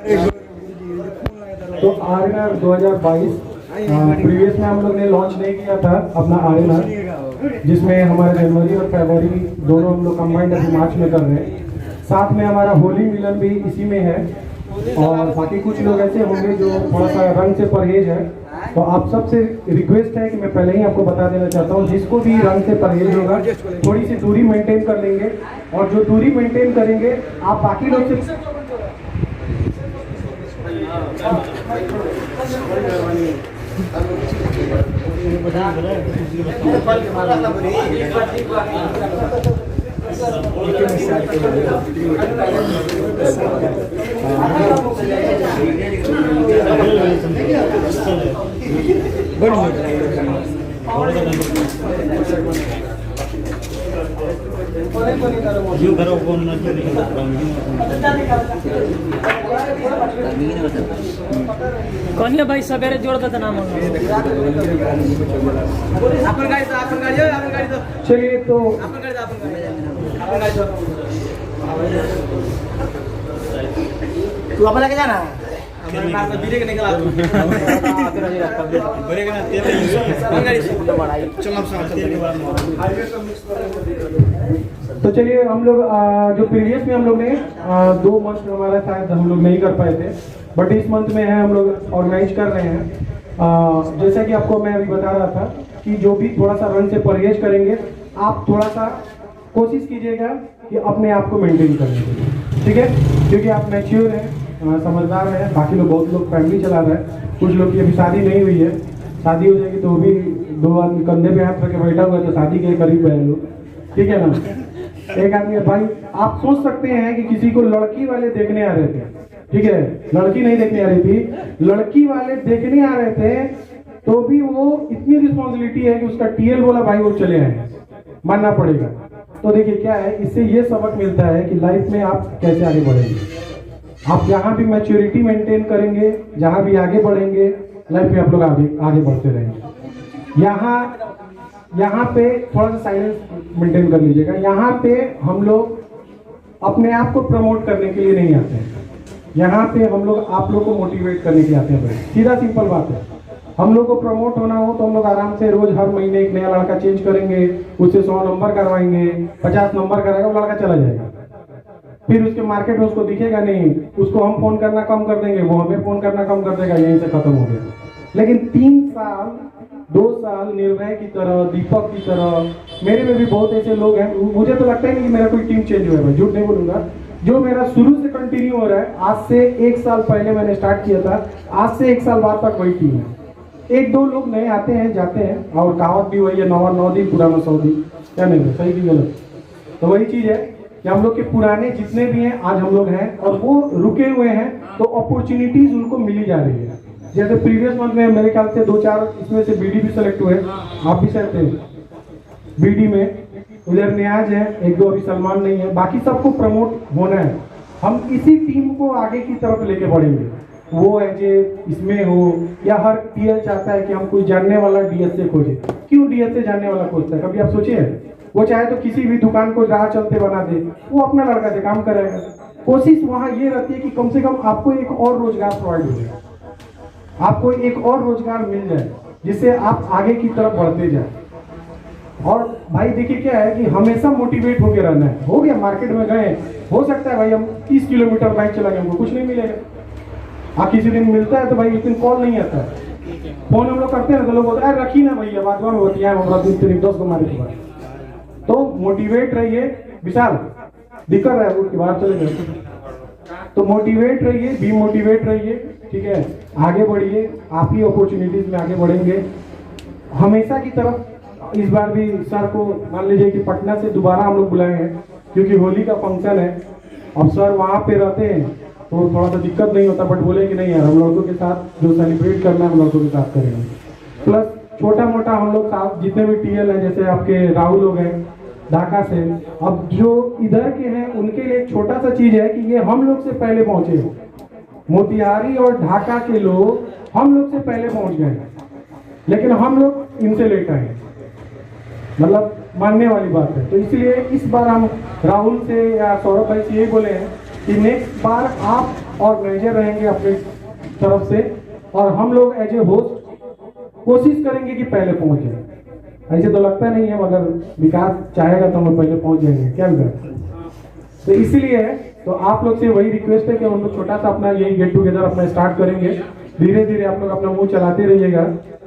तो RNR 2022 previous में हम लोग ने लॉन्च नहीं किया था अपना आरएनआर, जिसमें हमारे जनवरी और फरवरी दोनों हम लोग कंबाइंड अभी मार्च में कर रहे हैं। साथ में हमारा होली मिलन भी इसी में है। और बाकी कुछ लोग ऐसे होंगे जो थोड़ा सा रंग से परहेज है, तो आप सबसे रिक्वेस्ट है कि मैं पहले ही आपको बता देना चाहता हूँ, जिसको भी रंग से परहेज होगा थोड़ी सी दूरी मेंटेन कर लेंगे। और जो दूरी मेंटेन करेंगे आप बाकी लोग से कौन भाई सवेरे जोड़ देता नाम चलिए। तो तू अपना लेके जाना तो चलिए, हम लोग जो प्रीवियस में हम लोग ने 2 मंथ हमारा शायद हम लोग नहीं कर पाए थे, बट इस मंथ में है हम लोग ऑर्गेनाइज कर रहे हैं। जैसा कि आपको मैं अभी बता रहा था कि जो भी थोड़ा सा रन से परहेज करेंगे, आप थोड़ा सा कोशिश कीजिएगा कि अपने आप को मेंटेन करने के लिए, ठीक है? क्योंकि आप मैच्योर हैं, समझदार हैं। बाकी लोग बहुत लोग फैमिली चला रहे हैं, कुछ लोग की अभी शादी नहीं हुई है, शादी हो जाएगी तो वो भी 2 आदमी कंधे पे हाथ रख के बैठा हुआ है, तो शादी के करीब है लोग, ठीक है ना? एक आदमी भाई, आप सोच सकते हैं कि किसी को लड़की वाले देखने आ रहे थे, ठीक है, लड़की नहीं देखने आ रही थी, लड़की वाले देखने आ रहे थे, तो भी वो इतनी रिस्पॉन्सिबिलिटी है कि उसका टीएल बोला भाई वो चले आए, मानना पड़ेगा। तो देखिए क्या है, इससे ये सबक मिलता है कि लाइफ में आप कैसे आगे बढ़ेंगे। आप जहाँ भी मैच्योरिटी मेंटेन करेंगे, जहाँ भी आगे बढ़ेंगे, लाइफ में आप लोग आगे बढ़ते रहेंगे। यहाँ पे थोड़ा सा साइलेंस मेंटेन कर लीजिएगा। यहाँ पे हम लोग अपने आप को प्रमोट करने के लिए नहीं आते हैं, यहाँ पे हम लोग आप लोग को मोटिवेट करने के लिए आते हैं। सीधा सिंपल बात है, हम लोग को प्रमोट होना हो तो हम लोग आराम से रोज हर महीने एक नया लड़का चेंज करेंगे, उससे 100 नंबर करवाएंगे, 50 नंबर कराएगा, वो लड़का चला जाएगा। फिर उसके मार्केट में उसको दिखेगा नहीं, उसको हम फोन करना कम कर देंगे, वो हमें फोन करना कम कर देगा, यहीं से खत्म हो गया। लेकिन 3 साल 2 साल निर्भय की तरह, दीपक की तरह, मेरे में भी बहुत ऐसे लोग हैं, मुझे तो लगता है नहीं कि मेरा कोई टीम चेंज हुआ है, मैं झूठ नहीं बोलूंगा, जो मेरा शुरू से कंटिन्यू हो रहा है। आज से 1 साल पहले मैंने स्टार्ट किया था, आज से 1 साल बाद तक वही टीम है। 1-2 लोग नए आते हैं जाते हैं, और कहावत भी वही है, 9 दिन पुराना 100 दिन, क्या नहीं है, सही की गलत? तो वही चीज है कि हम लोग के पुराने जितने भी हैं आज हम लोग हैं, और वो रुके हुए हैं, तो अपॉर्चुनिटीज उनको मिली जा रही है। जैसे प्रीवियस मंथ में मेरे ख्याल से 2-4 इसमें से बीडी भी सेलेक्ट हुए, आप भी सेलेक्ट हैं बीडी में। उधर न्याज है, 1-2 अभी सलमान नहीं है, बाकी सबको प्रमोट होना है। हम इसी टीम को आगे की तरफ लेके बढ़ेंगे, वो एजे इसमें हो, या हर टीएल चाहता है कि हम कोई जानने वाला डीएस से खोजे। क्यों डीएस से जानने वाला खोजता है, कभी आप सोचिए? वो चाहे तो किसी भी दुकान को राह चलते बना दे, वो अपना लड़का से काम करेगा। कोशिश वहां ये रहती है कि कम से कम आपको एक और रोजगार प्रोवाइड हो जाए, आपको एक और रोजगार मिल जाए, जिससे आप आगे की तरफ बढ़ते जाए। और भाई देखिए क्या है कि हमेशा मोटिवेट होकर रहना है। हो गया मार्केट में गए, हो सकता है भाई हम 30 किलोमीटर बाइक चला गए, हमको कुछ नहीं मिलेगा। आप किसी दिन मिलता है तो भाई उस दिन कॉल नहीं आता है, फोन हम लोग करते हैं तो लोग बोलते हैं रखी ना भैया, बाद में होती है, हमारा 10 को मारे के बाद। तो मोटिवेट रहिए। विशाल दिक्कत है, उसके बाद चले गए। तो मोटिवेट रहिए, बी मोटिवेट रहिए, ठीक है, आगे बढ़िए, आप ही अपॉर्चुनिटीज में आगे बढ़ेंगे हमेशा की तरफ। इस बार भी सर को मान लीजिए कि पटना से दोबारा हम लोग बुलाए हैं, क्योंकि होली का फंक्शन है। अब सर वहाँ पे रहते हैं तो थोड़ा सा दिक्कत नहीं होता, बट बोले कि नहीं यार, हम लड़कों के साथ जो सेलिब्रेट करना है हम लड़कों के साथ करेंगे। प्लस छोटा मोटा हम लोग साथ जितने भी टीएल हैं, जैसे आपके राहुल लोग हैं ढाका से, अब जो इधर के हैं उनके लिए एक छोटा सा चीज है कि ये हम लोग से पहले पहुंचे हो। मोतिहारी और ढाका के लोग हम लोग से पहले पहुंच गए, लेकिन हम लोग इनसे लेट आए, मतलब मानने वाली बात है। तो इसलिए इस बार हम राहुल से या सौरभ भाई से ये बोले हैं कि नेक्स्ट बार आप ऑर्गेनाइजर रहेंगे अपनी तरफ से, और हम लोग एज ए होस्ट कोशिश करेंगे कि पहले पहुंच जाए। ऐसे तो लगता नहीं है, मगर विकास चाहेगा तो हम लोग पहले पहुंच जाएंगे, क्या विकास? तो इसीलिए तो आप लोग से वही रिक्वेस्ट है कि हम लोग छोटा सा अपना यही गेट टुगेदर अपना स्टार्ट करेंगे। धीरे धीरे आप लोग अपना मुंह चलाते रहिएगा,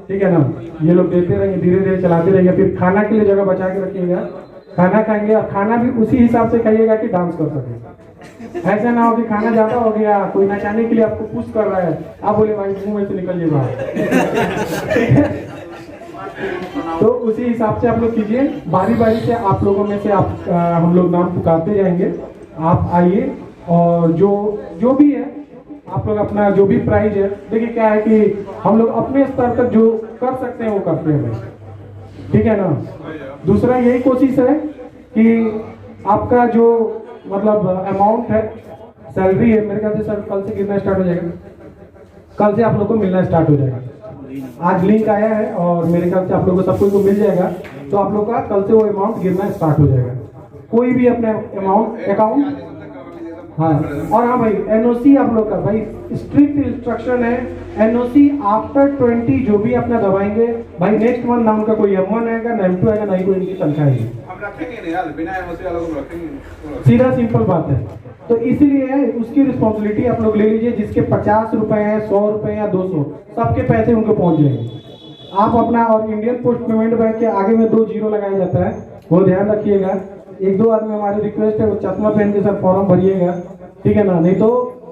ठीक है ना? ये लोग देते रहेंगे, धीरे धीरे चलाते रहिएगा। फिर खाना के लिए जगह बचा के रखिएगा, खाना खाएंगे और खाना भी उसी हिसाब से खाइएगा कि डांस कर सके। ऐसा ना हो कि खाना ज्यादा हो गया, कोई नचाने के लिए आपको पुश कर रहा है, आप बोले भाई मुंह में से निकल जाए बाहर। तो उसी हिसाब से आप लोग कीजिए, बारी बारी से आप लोगों में से आप हम लोग नाम पुकारते जाएंगे, आप आइए और जो भी है आप लोग अपना जो भी प्राइज है, देखिए क्या है कि हम लोग अपने स्तर तक जो कर सकते हैं वो करते हैं भाई, ठीक है ना? दूसरा यही कोशिश है कि आपका जो मतलब अमाउंट है, सैलरी है, मेरे ख्याल से सर कल से गिरना स्टार्ट हो जाएगा, कल से आप लोग को मिलना स्टार्ट हो जाएगा। आज लिंक आया है और मेरे ख्याल से आप लोगों को सब को मिल जाएगा, तो आप लोग का कल से वो अमाउंट गिरना स्टार्ट हो जाएगा। कोई भी अपने अकाउंट हाँ, और हाँ भाई एनओसी आप लोग का भाई स्ट्रिक्ट इंस्ट्रक्शन है, एनओसी आफ्टर 20 जो भी अपना दबाएंगे भाई, नेक्स्ट मंथ ना उनका कोई M1 आएगा ना M2 आएगा, ना ही कोई इनकी तनख्वाह आएगी। हम रखेंगे नहीं यार, बिना एनओसी वालों को रखेंगे, सीधा सिंपल बात है। तो इसीलिए उसकी रिस्पॉन्सिबिलिटी आप लोग ले लीजिए, जिसके 50 रुपए है, 100 रुपए या 200, सबके पैसे उनको पहुंच जाएंगे। आप अपना और इंडियन पोस्ट पेमेंट बैंक के आगे में 2 जीरो लगाया जाता है, वो ध्यान रखिएगा। एक दो आदमी हमारी रिक्वेस्ट है वो चश्मा पहन के सर फॉर्म भरिएगा, ठीक है ना? नहीं तो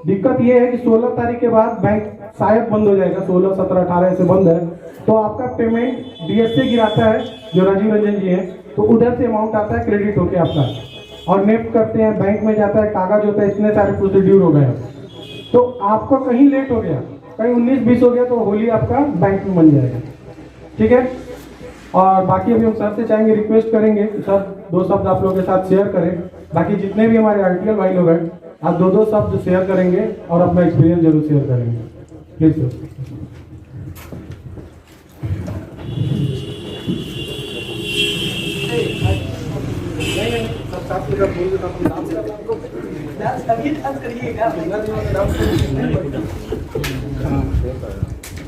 दिक्कत ये है कि 16 तारीख के बाद बैंक शायद बंद हो जाएगा, 16, 17, 18 ऐसे बंद है, तो आपका पेमेंट DSC गिराता है जो राजीव रंजन जी हैं, तो उधर से अमाउंट आता है क्रेडिट होके आपका, और नेफ्ट करते हैं, बैंक में जाता है, कागज होता है, इतने सारे प्रोसीड्यूर हो गए। तो आपको कहीं लेट हो गया, कहीं 19-20 हो गया, तो होली आपका बैंक में बन जाएगा, ठीक है? और बाकी अभी हम सर से चाहेंगे, रिक्वेस्ट करेंगे सर 2 शब्द आप लोगों के साथ शेयर करें। बाकी जितने भी हमारे RTL भाई लोग हैं, आप 2 शब्द शेयर करेंगे और अपना एक्सपीरियंस जरूर शेयर करेंगे, प्लीज सर।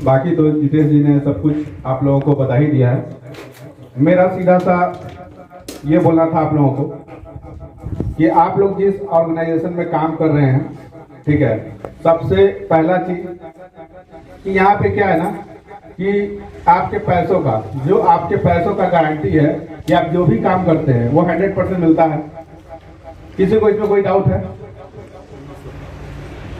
बाकी तो जितेश जी ने सब कुछ आप लोगों को बता ही दिया है। मेरा सीधा सा ये बोलना था आप लोगों को कि आप लोग जिस ऑर्गेनाइजेशन में काम कर रहे हैं, ठीक है, सबसे पहला चीज कि यहाँ पे क्या है ना कि आपके पैसों का गारंटी है कि आप जो भी काम करते हैं वो 100% मिलता है। किसी को इसमें कोई डाउट है?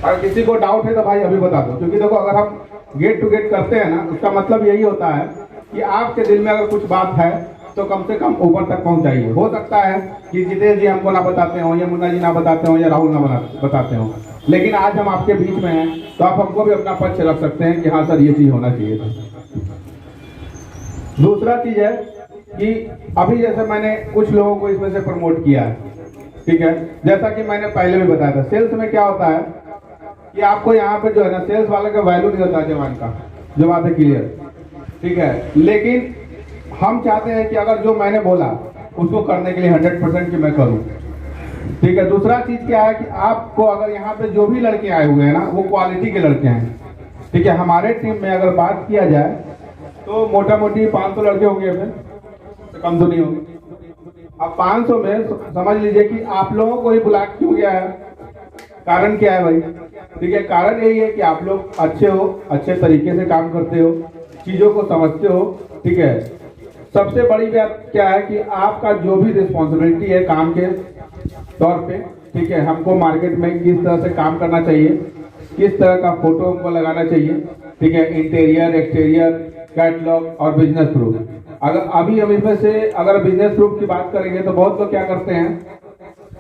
अगर किसी को डाउट है तो भाई अभी बता दो, क्योंकि देखो अगर हम गेट टू गेट करते हैं ना, उसका मतलब यही होता है कि आपके दिल में अगर कुछ बात है तो कम से कम ऊपर तक पहुंचाइए। हो सकता है कि जितेश जी हमको ना बताते हो, या मुन्ना जी ना बताते हो, या राहुल ना बताते हो, लेकिन आज हम आपके बीच में हैं तो आप हमको भी अपना पक्ष रख सकते हैं कि हाँ सर ये चीज होना चाहिए था। दूसरा चीज है कि अभी जैसे मैंने कुछ लोगों को इसमें से प्रमोट किया है, ठीक है, जैसा कि मैंने पहले भी बताया था, सेल्स में क्या होता है कि आपको यहाँ पे जो है ना, सेल्स वाले का वैल्यू नहीं होता जवान का, जो बात है क्लियर, ठीक है, लेकिन हम चाहते हैं कि अगर जो मैंने बोला उसको करने के लिए 100% कि मैं करूं, ठीक है। दूसरा चीज क्या है कि आपको अगर यहाँ पे जो भी लड़के आए हुए हैं ना, वो क्वालिटी के लड़के हैं, ठीक है। हमारे टीम में अगर बात किया जाए तो मोटा मोटी 500 लड़के होंगे, फिर कम तो नहीं होंगे। अब 500 में समझ लीजिए कि आप लोगों को ही बुला क्यों गया है, कारण क्या है भाई, ठीक है। कारण यही है कि आप लोग अच्छे हो, अच्छे तरीके से काम करते हो, चीजों को समझते हो, ठीक है। सबसे बड़ी बात क्या है कि आपका जो भी रिस्पॉन्सिबिलिटी है काम के तौर पे, ठीक है, हमको मार्केट में किस तरह से काम करना चाहिए, किस तरह का फोटो हमको लगाना चाहिए, ठीक है, इंटीरियर, एक्सटीरियर, कैटलॉग और बिजनेस प्रूफ। अगर अभी हम इसमें से अगर बिजनेस प्रूफ की बात करेंगे तो बहुत लोग क्या करते हैं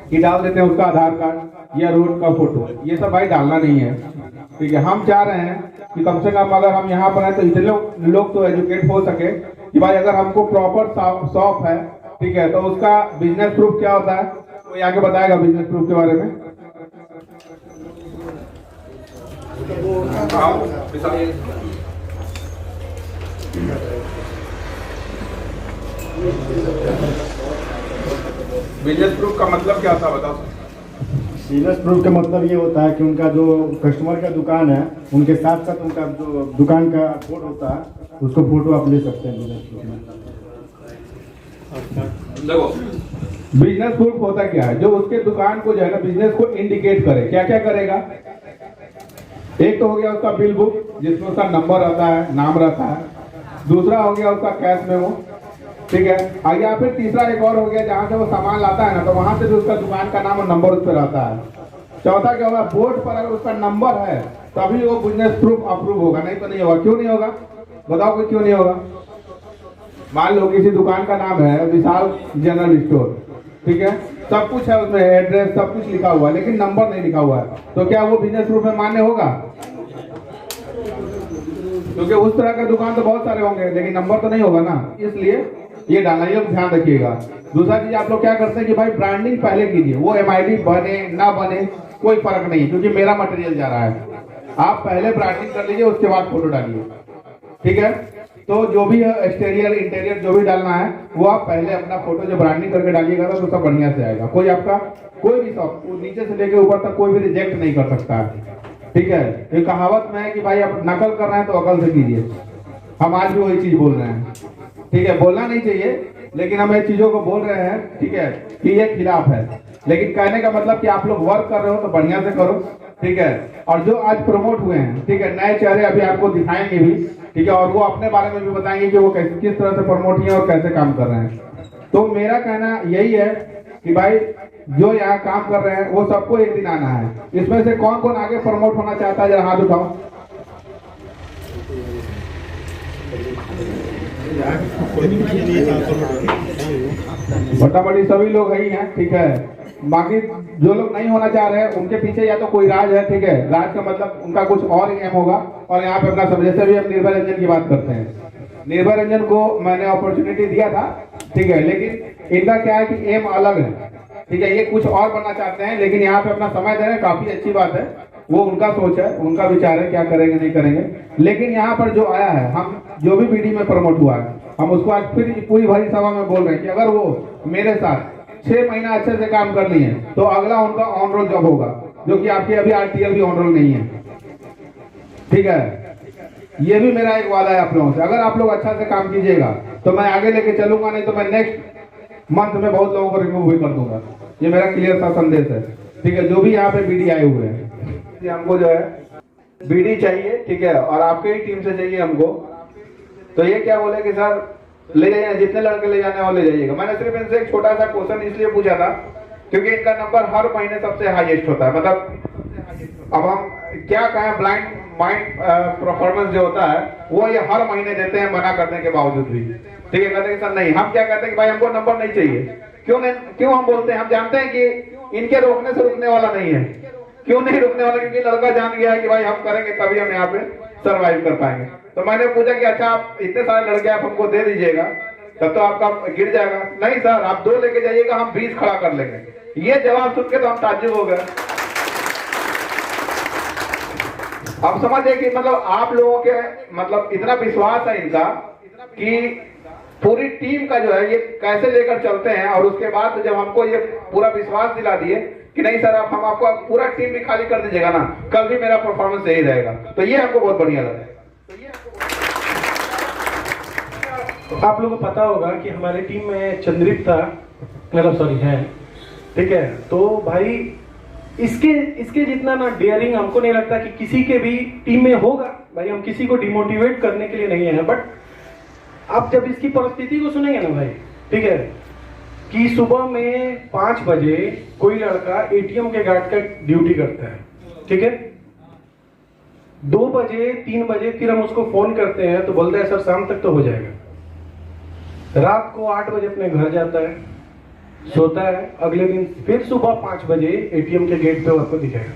कि डाल देते हैं उसका आधार कार्ड या रोड का फोटो, ये सब भाई डालना नहीं है, ठीक है। हम चाह रहे हैं कि कम से कम अगर हम यहाँ पर हैं तो इतने लोग तो एजुकेट हो सके कि भाई अगर हमको प्रॉपर शॉप है, ठीक है, तो उसका बिजनेस प्रूफ क्या होता है, कोई आगे बताएगा बिजनेस प्रूफ के बारे में। बिजनेस प्रूफ का मतलब क्या होता है बताओ। बिजनेस प्रूफ का मतलब ये होता है कि उनका जो कस्टमर का दुकान है उनके साथ साथ उनका जो दुकान का कोड होता है उसको फोटो आप ले सकते हैं बिजनेस प्रूफ में। देखो बिजनेस प्रूफ होता क्या है, जो उसके दुकान को जो है ना बिजनेस को इंडिकेट करे। क्या क्या करेगा, एक तो हो गया उसका बिल बुक जिसमें उसका नंबर रहता है, नाम रहता है। दूसरा हो गया उसका कैश मेमो, ठीक है। और या फिर तीसरा एक और हो गया जहाँ से वो सामान लाता है ना, तो वहां से भी उसका दुकान का नाम और नंबर उस पर रहता है। चौथा क्या होगा, बोर्ड पर अगर उसका नंबर है तभी वो बिजनेस प्रूफ अप्रूव होगा, नहीं तो नहीं होगा। क्यों नहीं होगा बताओ, कोई क्यों नहीं होगा। मान लो किसी दुकान का नाम है विशाल जनरल स्टोर, ठीक है, सब कुछ है उसमें, एड्रेस सब कुछ लिखा हुआ है, लेकिन नंबर नहीं लिखा हुआ है, तो क्या वो बिजनेस प्रूफ में मान्य होगा? क्योंकि उस तरह का दुकान तो बहुत सारे होंगे लेकिन नंबर तो नहीं होगा ना, इसलिए ये डालना, ये ध्यान रखिएगा। दूसरा चीज आप लोग क्या करते हैं कि भाई ब्रांडिंग पहले कीजिए, वो MID बने ना बने कोई फर्क नहीं, क्योंकि मेरा मटेरियल जा रहा है। आप पहले ब्रांडिंग कर लीजिए, उसके बाद फोटो डालिए, ठीक है। तो जो भी एक्सटीरियर इंटीरियर जो भी डालना है वो आप पहले अपना फोटो जो ब्रांडिंग करके डालिएगा तो सब बढ़िया से आएगा। कोई आपका कोई भी शॉप नीचे से लेके ऊपर तक कोई भी रिजेक्ट नहीं कर सकता है, ठीक है। ये कहावत में है कि भाई आप नकल कर रहे हैं तो अकल से कीजिए। हम आज भी वही चीज बोल रहे हैं, ठीक है। बोलना नहीं चाहिए लेकिन हम ये चीजों को बोल रहे हैं, ठीक है, कि ये खिलाफ है, लेकिन कहने का मतलब कि आप लोग वर्क कर रहे हो तो बढ़िया से करो, ठीक है। और जो आज प्रमोट हुए हैं, ठीक है, नए चेहरे अभी आपको दिखाएंगे भी, ठीक है, और वो अपने बारे में भी बताएंगे कि वो किस तरह से प्रमोट किए और कैसे काम कर रहे हैं। तो मेरा कहना यही है कि भाई जो यहाँ काम कर रहे हैं वो सबको एक दिन आना है। इसमें से कौन कौन आगे प्रमोट होना चाहता है, जरा हाथ उठाओ। बड़ी सभी लोग ही हैं, ठीक है। बाकी जो लोग नहीं होना चाह रहे हैं उनके पीछे या तो कोई राज है, ठीक है, राज का मतलब उनका कुछ और एम होगा। और यहाँ पे अपना सब, जैसे भी हम निर्भय रंजन की बात करते हैं, निर्भय रंजन को मैंने अपॉर्चुनिटी दिया था, ठीक है, लेकिन इनका क्या है कि एम अलग है, ठीक है। ये कुछ और बनना चाहते हैं लेकिन यहाँ पे अपना समय दे रहे हैं, काफी अच्छी बात है, वो उनका सोच है, उनका विचार है, क्या करेंगे नहीं करेंगे। लेकिन यहाँ पर जो आया है, हम जो भी BD में प्रमोट हुआ है, हम उसको आज फिर पूरी भरी सभा में बोल रहे हैं कि अगर वो मेरे साथ 6 महीना अच्छे से काम कर लिए तो अगला उनका ऑन रोल जॉब होगा, जो कि आपकी अभी RTL भी ऑन रोल नहीं है, ठीक है। ये भी मेरा एक वादा है आप लोगों से, अगर आप लोग अच्छा से काम कीजिएगा तो मैं आगे लेके चलूंगा, नहीं तो मैं नेक्स्ट मंथ में बहुत लोगों को रिमूव भी कर दूंगा। ये मेरा क्लियर सा संदेश है, ठीक है। जो भी यहाँ पे BD आए हुए हैं, हमको जो है BD चाहिए, ठीक है, और आपके ही टीम से चाहिए हमको। तो ये क्या बोले कि सर ले जाइए, जितने लड़के ले जाने वाले ले जाइएगा। मैंने सिर्फ इनसे एक छोटा सा क्वेश्चन इसलिए पूछा था क्योंकि इनका नंबर हर महीने सबसे हाईएस्ट होता है। मतलब अब हम क्या कहें, ब्लाइंड माइंड परफॉर्मेंस जो होता है वो ये हर महीने देते हैं, मना करने के बावजूद भी, ठीक है। कहते हैं सर नहीं, हम क्या कहते हैं कि भाई हमको नंबर नहीं चाहिए। क्यों नहीं, क्यों हम बोलते हैं, हम जानते हैं कि इनके रोकने से रुकने वाला नहीं है। क्यों नहीं रुकने वाला, क्योंकि लड़का जान गया है कि भाई हम करेंगे तभी हम यहाँ पे सरवाइव कर पाएंगे। तो मैंने पूछा कि अच्छा आप इतने सारे लड़के आप हमको दे दीजिएगा तब तो आपका गिर जाएगा। नहीं सर, आप 2 लेके जाइएगा, हम 20 खड़ा कर लेंगे। ये जवाब सुन के तो हम ताज्जुब हो गए। अब समझिए कि मतलब आप लोगों के मतलब इतना विश्वास है इनका कि पूरी टीम का जो है ये कैसे लेकर चलते हैं। और उसके बाद जब हमको ये पूरा विश्वास दिला दिए कि नहीं सर आप, हम आपको पूरा टीम भी खाली कर दीजिएगा ना, कल भी मेरा परफॉर्मेंस सही रहेगा, तो ये हमको बहुत बढ़िया लगा। आप लोगों को पता होगा कि हमारे टीम में चंद्रित था, मतलब सॉरी है, ठीक है। तो भाई इसके जितना ना डेयरिंग हमको नहीं लगता कि किसी के भी टीम में होगा। भाई हम किसी को डिमोटिवेट करने के लिए नहीं है, बट आप जब इसकी परिस्थिति को सुनेंगे ना भाई, ठीक है, कि सुबह में 5 बजे कोई लड़का ATM के गार्ड का ड्यूटी करता है, ठीक है, 2 बजे 3 बजे फिर हम उसको फोन करते हैं तो बोलता है सर शाम तक तो हो जाएगा। रात को 8 बजे अपने घर जाता है, सोता है, अगले दिन फिर सुबह 5 बजे ATM के गेट पे आपको दिखेगा।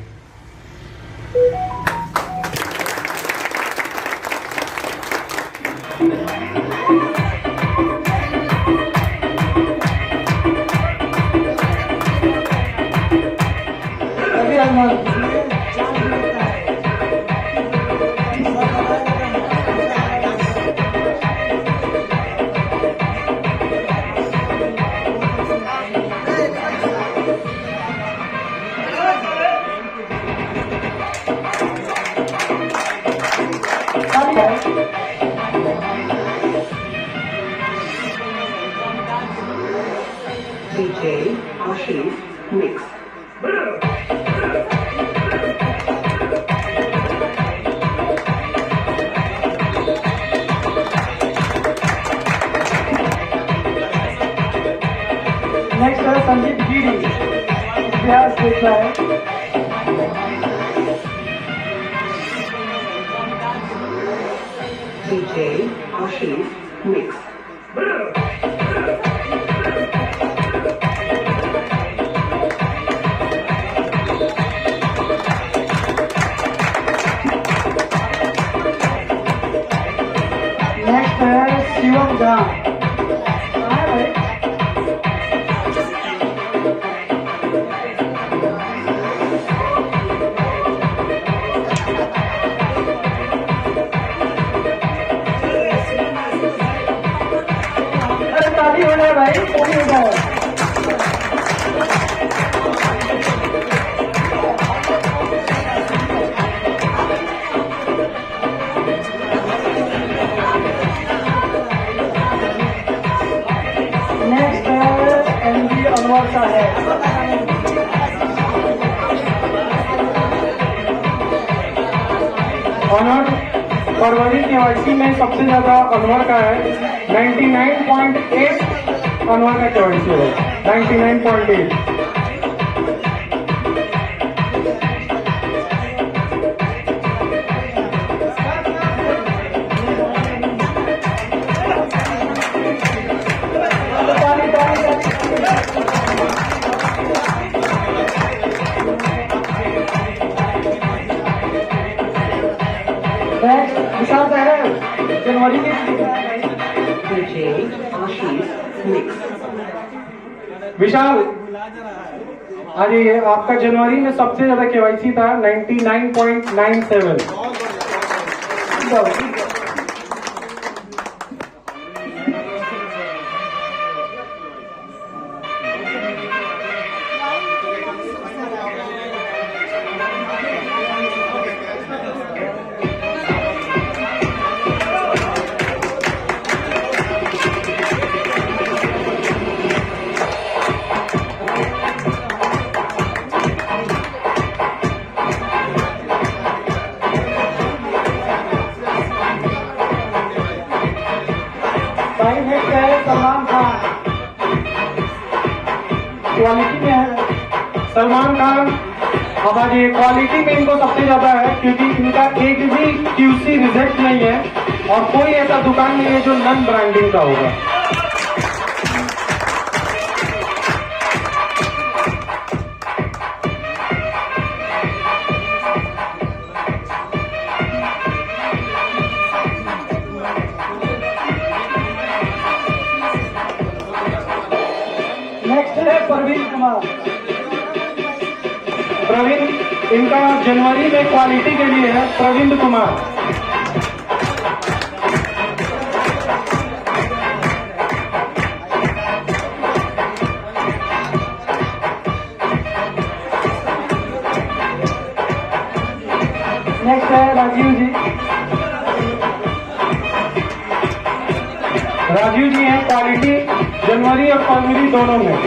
mix. नेक्स्ट है संदीप गिरी, इतिहास देख रहा है। DJ Ashish mix. नेक्स्ट है शिवम झा। कहाँ है भाई? अरे ताली हो जाए भाई, ताली हो जाए। नेक्स्ट है एमडी अनवर साहब। अनवर फरवरी केवाईसी में सबसे ज्यादा अनवर का है, 99.8 अनवर का केवाईसी है, 99.8। विशाल साहब जनवरी के DJ Ashish mix. विशाल, हाँ जी, ये आपका जनवरी में सबसे ज्यादा केवाईसी था 99.97। सलमान खान क्वालिटी में है। सलमान खान हमारी क्वालिटी में इनको सबसे ज्यादा है, क्योंकि इनका एक भी QC रिजेक्ट नहीं है और कोई ऐसा दुकान नहीं है जो नॉन ब्रांडिंग का होगा। नेक्स्ट है प्रवीण कुमार। प्रवीण, इनका जनवरी में क्वालिटी के लिए है, प्रवीण कुमार। नेक्स्ट है राजीव जी। राजीव जी हैं क्वालिटी जनवरी और फरवरी दोनों में।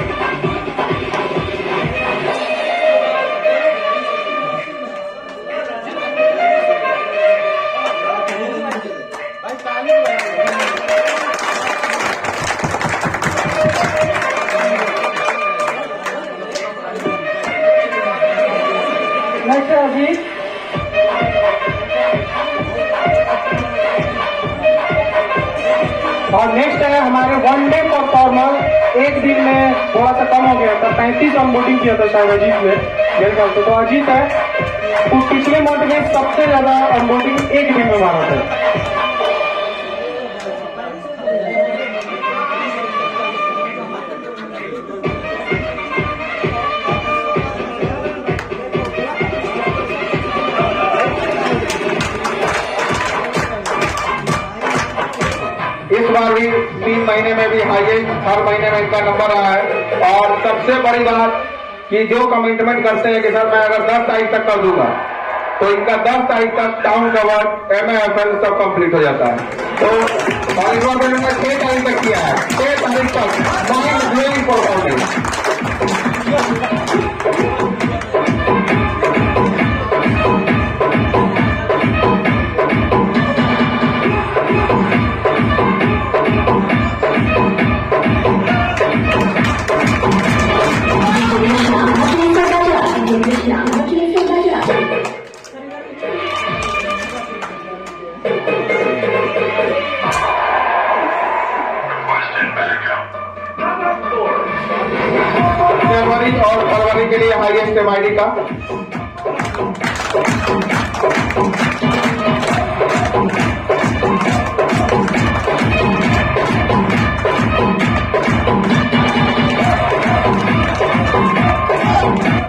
नेक्स्ट है अजीत। और नेक्स्ट है हमारे वनडे परफॉर्मर। एक दिन में थोड़ा सा कम हो गया था, 35 अनबोर्डिंग किया था शायद अजीत ने मेरे ख्याल से। तो अजीत है तो पिछले मंथ में सबसे ज्यादा अनबोर्डिंग एक दिन में मारा था। इस बार भी 3 महीने में भी हाईएस्ट हर महीने में इनका नंबर रहा है। और सबसे बड़ी बात कि जो कमिटमेंट करते हैं कि सर मैं अगर 10 तारीख तक कर दूंगा, तो इनका 10 तारीख तक टाउन कवर MAFL सब कंप्लीट हो जाता है। तो और इस बार मैंने 6 तारीख तक किया है, 6 तारीख तक माइंड ब्लोइंग परफॉर्मेंस। MID का